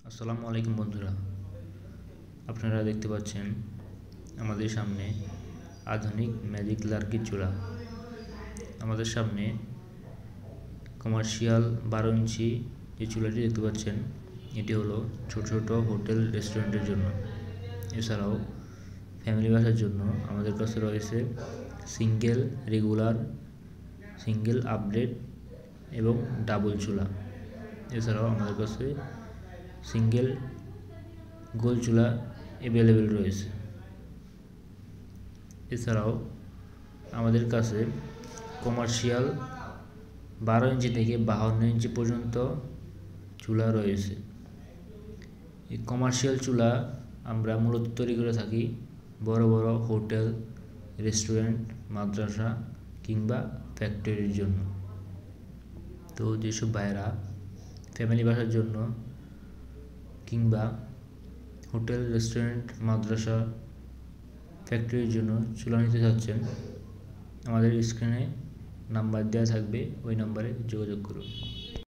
আসসালামু আলাইকুম বন্ধুরা, আপনারা দেখতে পাচ্ছেন আমাদের সামনে আধুনিক ম্যাজিক লার্কির চূড়া। আমাদের সামনে কমার্শিয়াল 12 ইঞ্চি যে চুলাটি দেখতে পাচ্ছেন, এটি হলো ছোট ছোট হোটেল রেস্টুরেন্টের জন্য। এছাড়াও ফ্যামিলি বাসার জন্য আমাদের কাছে রয়েছে সিঙ্গেল, রেগুলার, সিঙ্গেল আপগ্রেড এবং ডাবল চুলা। এছাড়াও আমাদের কাছে সিঙ্গেল গোল চুলা অ্যাভেলেবেল রয়েছে। এছাড়াও আমাদের কাছে কমার্শিয়াল 12 ইঞ্চি থেকে 52 ইঞ্চি পর্যন্ত চুলা রয়েছে। এই কমার্শিয়াল চুলা আমরা মূলত তৈরি করে থাকি বড় বড় হোটেল, রেস্টুরেন্ট, মাদ্রাসা কিংবা ফ্যাক্টরির জন্য। তো যেসব ভাইয়েরা ফ্যামিলি বাসার জন্য কিংবা হোটেল, রেস্টুরেন্ট, মাদ্রাসা, ফ্যাক্টরির জন্য চুলা নিতে চাচ্ছেন, আমাদের স্ক্রিনে নাম্বার দেওয়া থাকবে, ওই নাম্বারে যোগাযোগ করুন।